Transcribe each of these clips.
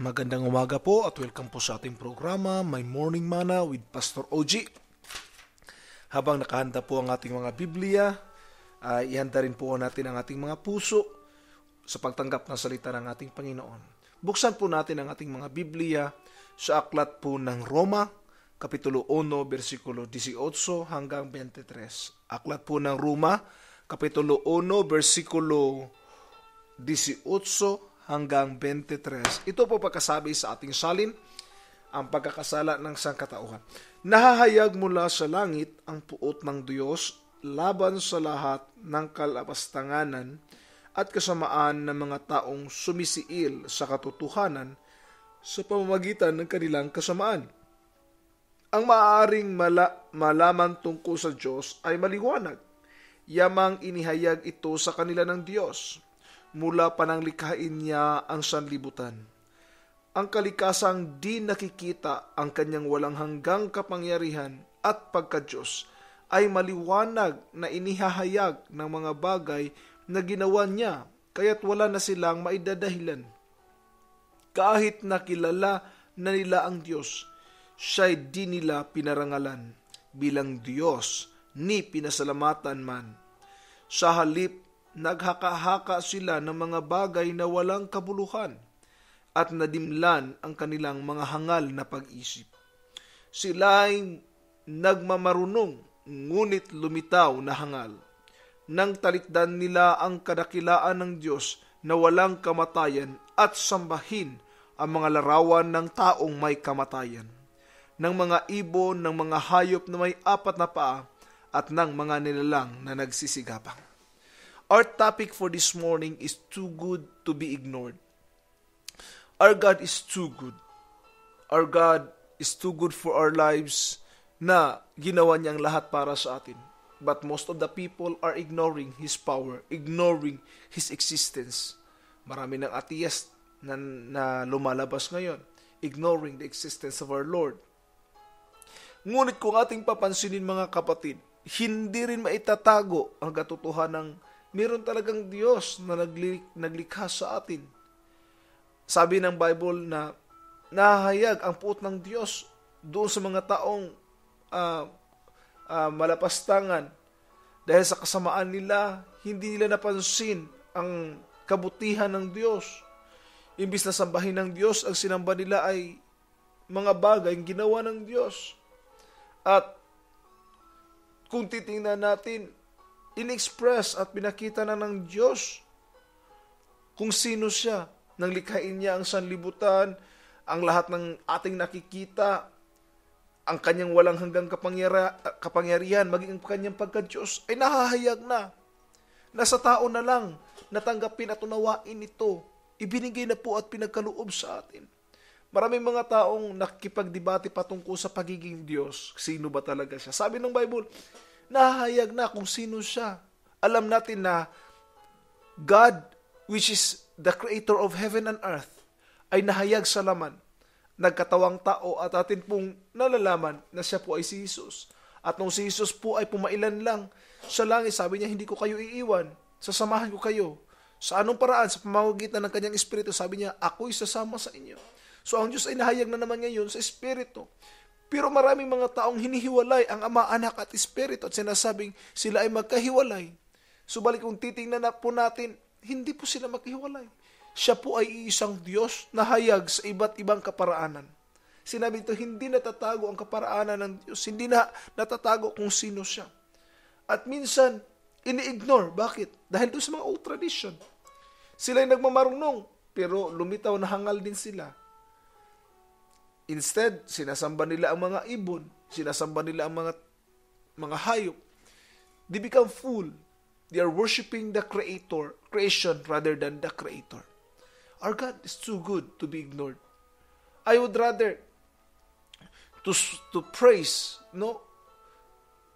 Magandang umaga po at welcome po sa ating programa, My Morning Manna with Pastor OG. Habang nakahanda po ang ating mga Biblia, ihanda rin po natin ang ating mga puso sa pagtanggap ng salita ng ating Panginoon. Buksan po natin ang ating mga Biblia sa aklat po ng Roma, Kapitulo 1, versikulo 18 hanggang 23. Aklat po ng Roma, Kapitulo 1, versikulo 18 hanggang 23. Ito po pagkasabi sa ating salin, ang pagkakasala ng sangkatauhan. Nahahayag mula sa langit ang puot ng Diyos laban sa lahat ng kalapastanganan at kasamaan ng mga taong sumisiil sa katotohanan sa pamamagitan ng kanilang kasamaan. Ang maaaring malaman tungkol sa Diyos ay maliwanag. Yamang inihayag ito sa kanila ng Diyos. Mula pa nang likhain niya ang sanlibutan. Ang kalikasang di nakikita ang kanyang walang hanggang kapangyarihan at pagka-Diyos ay maliwanag na inihahayag ng mga bagay na ginawa niya, kaya't wala na silang maidadahilan. Kahit nakilala na nila ang Diyos, siya'y di nila pinarangalan bilang Diyos ni pinasalamatan man. Sa halip, naghaka-haka sila ng mga bagay na walang kabuluhan at nadimlan ang kanilang mga hangal na pag-isip. Sila'y nagmamarunong ngunit lumitaw na hangal. Nang talikdan nila ang kadakilaan ng Diyos na walang kamatayan at sambahin ang mga larawan ng taong may kamatayan, ng mga ibon, ng mga hayop na may apat na paa at ng mga nilalang na nagsisigapang. Our topic for this morning is too good to be ignored. Our God is too good. Our God is too good for our lives na ginawa niya ang lahat para sa atin. But most of the people are ignoring His power, ignoring His existence. Marami ng atheist na lumalabas ngayon, ignoring the existence of our Lord. Ngunit kung ating papansinin mga kapatid, hindi rin maitatago ang katotohanan ng meron talagang Diyos na naglikha sa atin. Sabi ng Bible na nahahayag ang puot ng Diyos doon sa mga taong malapastangan. Dahil sa kasamaan nila, hindi nila napansin ang kabutihan ng Diyos. Imbis na sambahin ng Diyos, ang sinamba nila ay mga bagay ang ginawa ng Diyos. At kung titingnan natin, in-express at pinakita na ng Diyos kung sino siya. Nang likhain niya ang sanlibutan, ang lahat ng ating nakikita, ang kanyang walang hanggang kapangyarihan, maging ang kanyang pagka-Diyos, ay nahahayag na. Nasa tao na lang natanggapin at unawain ito. Ibinigay na po at pinagkaloob sa atin. Maraming mga taong nakikipagdebate patungkol sa pagiging Diyos. Sino ba talaga siya? Sabi ng Bible, nahahayag na kung sino siya. Alam natin na God, which is the creator of heaven and earth, ay nahayag sa laman, nagkatawang tao at atin pong nalalaman na siya po ay si Jesus. At nung si Jesus po ay pumailan lang sa langit, sabi niya, hindi ko kayo iiwan, sasamahan ko kayo. Sa anong paraan? Sa pamamagitan ng kanyang Espiritu, sabi niya, ako'y sasama sa inyo. So ang Diyos ay nahayag na naman ngayon sa Espiritu. Pero maraming mga taong hinihiwalay ang Ama, Anak at Espiritu at sinasabing sila ay magkahiwalay. Subalit kung titingnan na po natin, hindi po sila magkahiwalay. Siya po ay isang Diyos na hayag sa iba't ibang kaparaanan. Sinabi ito, hindi natatago ang kaparaanan ng Diyos. Hindi na natatago kung sino siya. At minsan, ini-ignore. Bakit? Dahil doon sa mga old tradition. Sila ay nagmamarunong, pero lumitaw na hangal din sila. Instead, sinasamba nila ang mga ibon, sinasamba nila ang mga hayop. They become fool. They are worshiping the creation rather than the Creator. Our God is too good to be ignored. I would rather to praise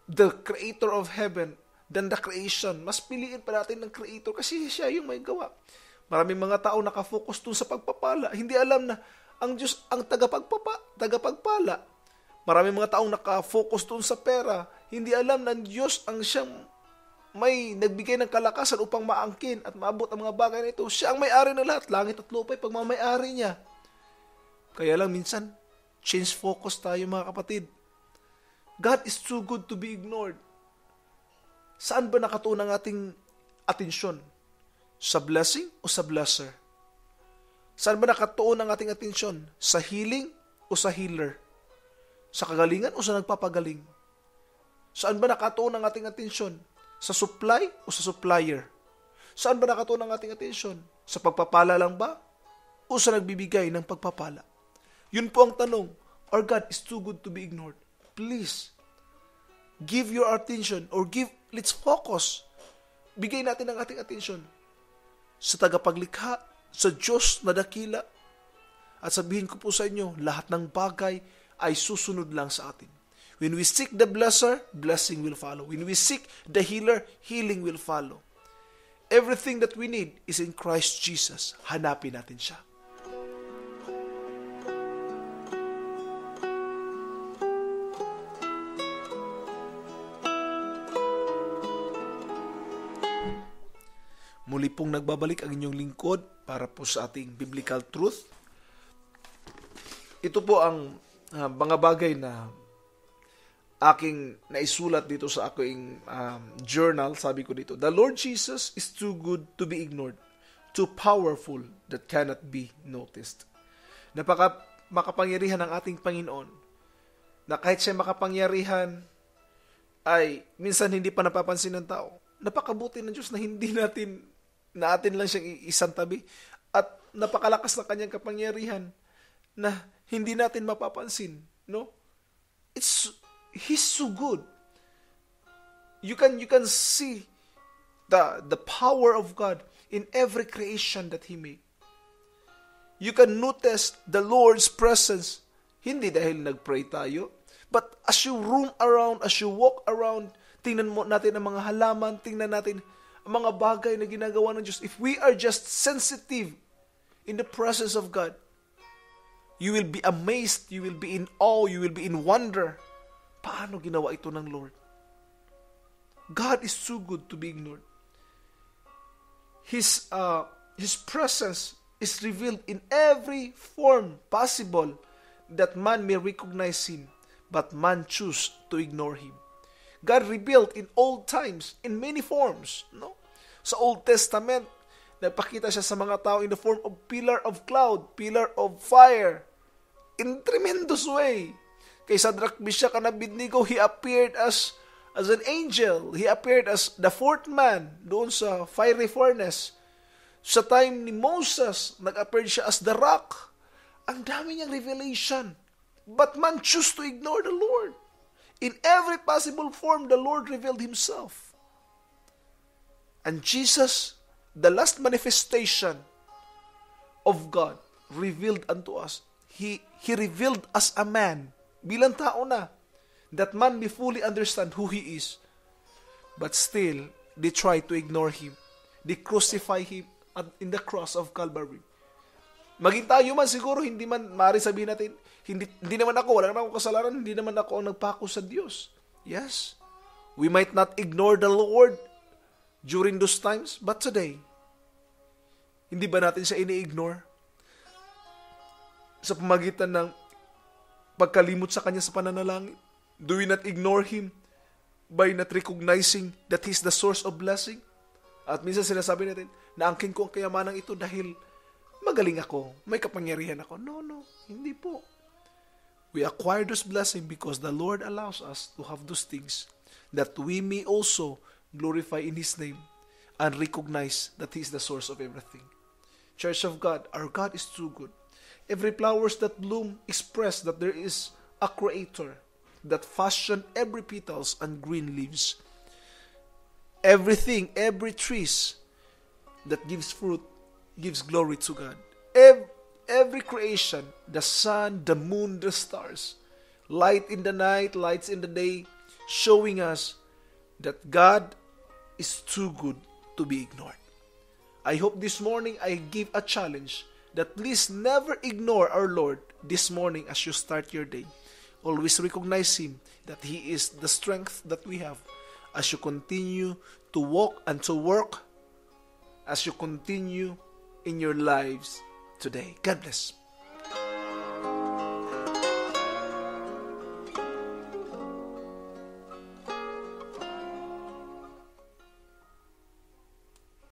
the Creator of heaven than the creation. Mas piliin pa natin ng Creator kasi siya yung may gawa. Maraming mga tao nakafocus dun sa pagpapala. Hindi alam na ang Diyos ang tagapagpala. Maraming mga taong nakafocus doon sa pera, hindi alam na Diyos ang siyang may nagbigay ng kalakasan upang maangkin at maabot ang mga bagay na ito. Siya ang may-ari ng lahat. Langit at lupa ay pagmamay-ari niya. Kaya lang minsan, change focus tayo mga kapatid. God is too good to be ignored. Saan ba nakatuon ang ating atensyon? Sa blessing o sa blesser? Saan ba nakatuon ang ating atensyon? Sa healing o sa healer? Sa kagalingan o sa nagpapagaling? Saan ba nakatuon ang ating atensyon? Sa supply o sa supplier? Saan ba nakatuon ang ating atensyon? Sa pagpapala lang ba? O sa nagbibigay ng pagpapala? Yun po ang tanong. Our God is too good to be ignored. Please, give your attention let's focus. Bigay natin ang ating attention sa tagapaglikha, sa Diyos na dakila. At sabihin ko po sa inyo, lahat ng bagay ay susunod lang sa atin. When we seek the blesser, blessing will follow. When we seek the healer, healing will follow. Everything that we need is in Christ Jesus. Hanapin natin siya. Muli pong nagbabalik ang inyong lingkod para po sa ating biblical truth. Ito po ang mga bagay na aking naisulat dito sa aking journal. Sabi ko dito, the Lord Jesus is too good to be ignored, too powerful that cannot be noticed. Makapangyarihan ng ating Panginoon na kahit siya makapangyarihan ay minsan hindi pa napapansin ng tao. Napakabuti ng Diyos na hindi natin lang siyang isang tabi at napakalakas na kanyang kapangyarihan na hindi natin mapapansin, no? He's so good. You can see the power of God in every creation that He made. You can notice the Lord's presence, hindi dahil nagpray tayo, but as you roam around, as you walk around, tingnan mo natin ang mga halaman, tingnan natin ang mga bagay na ginagawa ng Diyos. If we are just sensitive in the presence of God, you will be amazed, you will be in awe, you will be in wonder. Paano ginawa ito ng Lord? God is too good to be ignored. His presence is revealed in every form possible that man may recognize Him, but man choose to ignore Him. God revealed in old times in many forms, no? Sa Old Testament, nagpakita siya sa mga tao in the form of pillar of cloud, pillar of fire, in tremendous way. Kay Shadrach, Meshach, and Abednego, he appeared as an angel. He appeared as the fourth man doon sa fiery furnace. Sa time ni Moses, nag-appear siya as the rock. Ang dami niyang revelation. But man choose to ignore the Lord. In every possible form, the Lord revealed Himself. And Jesus, the last manifestation of God, revealed unto us. He revealed as a man, bilang tao na, that man may fully understand who He is. But still, they try to ignore Him. They crucify Him in the cross of Calvary. Maging tayo man siguro, hindi man, maaari sabihin natin, hindi naman ako, wala naman ako kasalanan, hindi naman ako ang nagpako sa Diyos. Yes, we might not ignore the Lord during those times, but today, hindi ba natin siya ini-ignore? Sa pamagitan ng pagkalimot sa Kanya sa pananalangin, do we not ignore Him by not recognizing that He's the source of blessing? At minsan sinasabi natin, naangkin ko ang kayamanang ito dahil magaling ako, may kapangyarihan ako. No, hindi po. We acquire this blessing because the Lord allows us to have those things that we may also glorify in His name and recognize that He is the source of everything. Church of God, our God is too good. Every flowers that bloom express that there is a Creator that fashioned every petals and green leaves. Everything, every trees that gives fruit gives glory to God. Every creation, the sun, the moon, the stars, light in the night, lights in the day, showing us that God is too good to be ignored. I hope this morning I give a challenge that please never ignore our Lord this morning as you start your day. Always recognize Him, that He is the strength that we have as you continue to walk and to work, as you continue in your lives today. God bless.